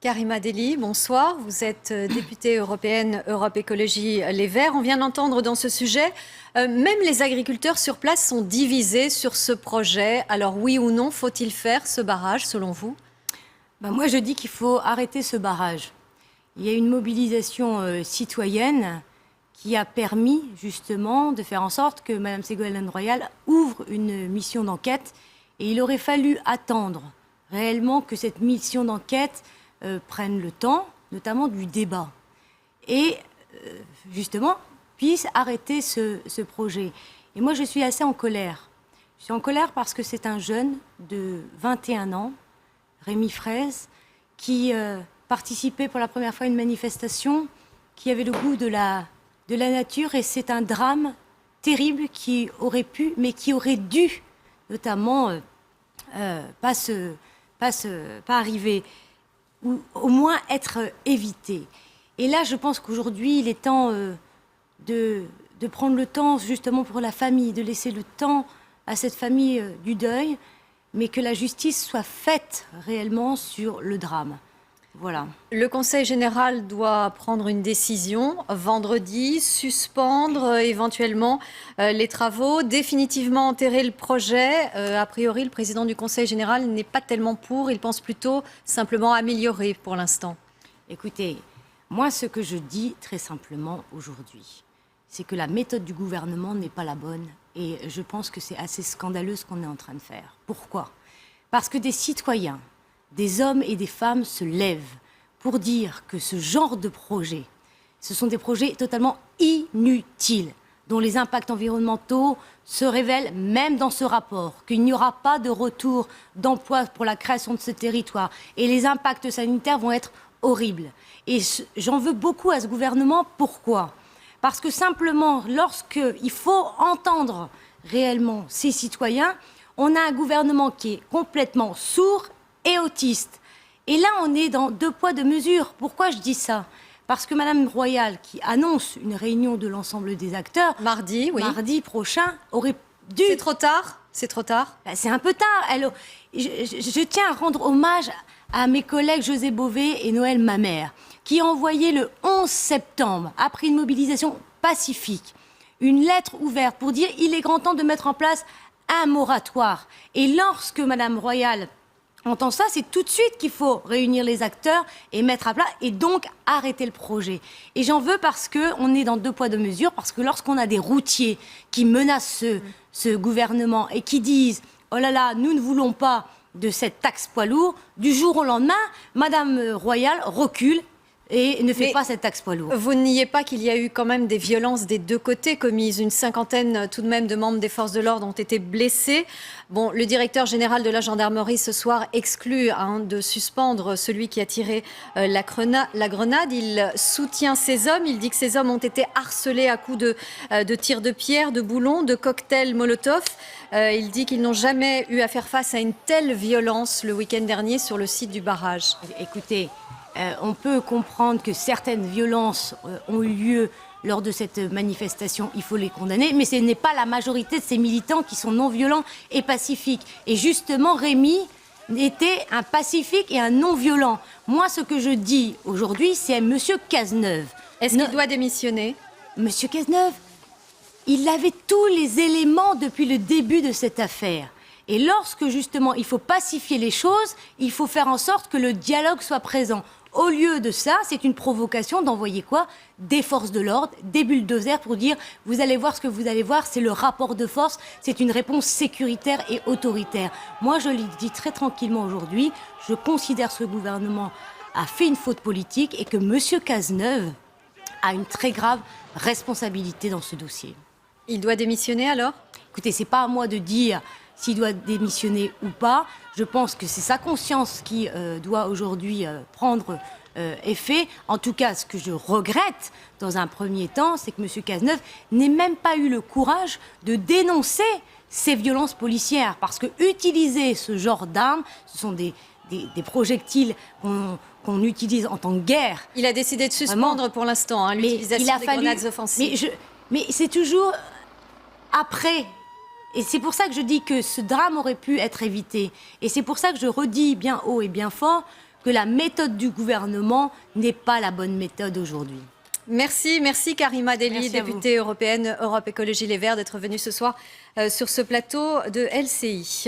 Karima Delli, bonsoir. Vous êtes députée européenne Europe Écologie Les Verts. On vient d'entendre dans ce sujet, même les agriculteurs sur place sont divisés sur ce projet. Alors oui ou non, faut-il faire ce barrage selon vous? Moi je dis qu'il faut arrêter ce barrage. Il y a une mobilisation citoyenne qui a permis justement de faire en sorte que Mme Ségolène Royal ouvre une mission d'enquête. Et il aurait fallu attendre réellement que cette mission d'enquête prenne le temps, notamment du débat, et justement puisse arrêter ce projet. Et moi, je suis assez en colère. Je suis en colère parce que c'est un jeune de 21 ans, Rémi Fraisse, qui participait pour la première fois à une manifestation, qui avait le goût de la nature, et c'est un drame terrible qui aurait pu, mais qui aurait dû, notamment, pas arriver, ou au moins être évité. Et là, je pense qu'aujourd'hui, il est temps de prendre le temps justement pour la famille, de laisser le temps à cette famille du deuil, mais que la justice soit faite réellement sur le drame. Voilà. Le Conseil général doit prendre une décision vendredi, suspendre éventuellement les travaux, définitivement enterrer le projet. A priori, le président du Conseil général n'est pas tellement pour, il pense plutôt simplement améliorer pour l'instant. Écoutez, moi ce que je dis très simplement aujourd'hui, c'est que la méthode du gouvernement n'est pas la bonne, et je pense que c'est assez scandaleux ce qu'on est en train de faire. Pourquoi? Parce que des citoyens, des hommes et des femmes se lèvent pour dire que ce genre de projets, ce sont des projets totalement inutiles, dont les impacts environnementaux se révèlent même dans ce rapport, qu'il n'y aura pas de retour d'emploi pour la création de ce territoire, et les impacts sanitaires vont être horribles. Et j'en veux beaucoup à ce gouvernement. Pourquoi? Parce que simplement, lorsqu'il faut entendre réellement ces citoyens, on a un gouvernement qui est complètement sourd et autiste. Et là, on est dans deux poids, deux mesures. Pourquoi je dis ça? Parce que Mme Royal, qui annonce une réunion de l'ensemble des acteurs, mardi, oui. Mardi prochain, aurait dû... C'est trop tard? C'est trop tard? C'est un peu tard. Je tiens à rendre hommage à mes collègues José Bové et Noël Mamère, qui ont envoyé le 11 septembre, après une mobilisation pacifique, une lettre ouverte pour dire qu'il est grand temps de mettre en place un moratoire. Et lorsque Mme Royal entend ça, c'est tout de suite qu'il faut réunir les acteurs et mettre à plat, et donc arrêter le projet. Et j'en veux parce qu'on est dans deux poids, deux mesures, parce que lorsqu'on a des routiers qui menacent ce gouvernement et qui disent « Oh là là, nous ne voulons pas de cette taxe poids lourd », du jour au lendemain, Mme Royal recule et ne fait pas cette taxe poids lourd. Vous ne niez pas qu'il y a eu quand même des violences des deux côtés commises. Une cinquantaine tout de même de membres des forces de l'ordre ont été blessés. Bon, le directeur général de la gendarmerie ce soir exclut de suspendre celui qui a tiré la grenade. Il soutient ces hommes. Il dit que ces hommes ont été harcelés à coups de tirs de pierre, de boulons, de cocktails Molotov. Il dit qu'ils n'ont jamais eu à faire face à une telle violence le week-end dernier sur le site du barrage. Écoutez, on peut comprendre que certaines violences ont eu lieu lors de cette manifestation, il faut les condamner, mais ce n'est pas la majorité de ces militants qui sont non-violents et pacifiques. Et justement, Rémi était un pacifique et un non-violent. Moi, ce que je dis aujourd'hui, c'est M. Cazeneuve. Est-ce qu'il doit démissionner? M. Cazeneuve, il avait tous les éléments depuis le début de cette affaire. Et lorsque, justement, il faut pacifier les choses, il faut faire en sorte que le dialogue soit présent. Au lieu de ça, c'est une provocation d'envoyer quoi? Des forces de l'ordre, des bulldozers pour dire « vous allez voir ce que vous allez voir, c'est le rapport de force, c'est une réponse sécuritaire et autoritaire ». Moi, je le dis très tranquillement aujourd'hui, je considère que ce gouvernement a fait une faute politique et que M. Cazeneuve a une très grave responsabilité dans ce dossier. Il doit démissionner alors? Écoutez, c'est pas à moi de dire s'il doit démissionner ou pas. Je pense que c'est sa conscience qui doit aujourd'hui prendre effet. En tout cas, ce que je regrette dans un premier temps, c'est que M. Cazeneuve n'ait même pas eu le courage de dénoncer ces violences policières. Parce que utiliser ce genre d'armes, ce sont des projectiles qu'on utilise en temps de guerre. Il a décidé de suspendre pour l'instant l'utilisation des grenades offensives. Mais c'est toujours après. Et c'est pour ça que je dis que ce drame aurait pu être évité. Et c'est pour ça que je redis bien haut et bien fort que la méthode du gouvernement n'est pas la bonne méthode aujourd'hui. Merci Karima Delli, Merci à vous. députée européenne Europe Écologie Les Verts, d'être venue ce soir sur ce plateau de LCI.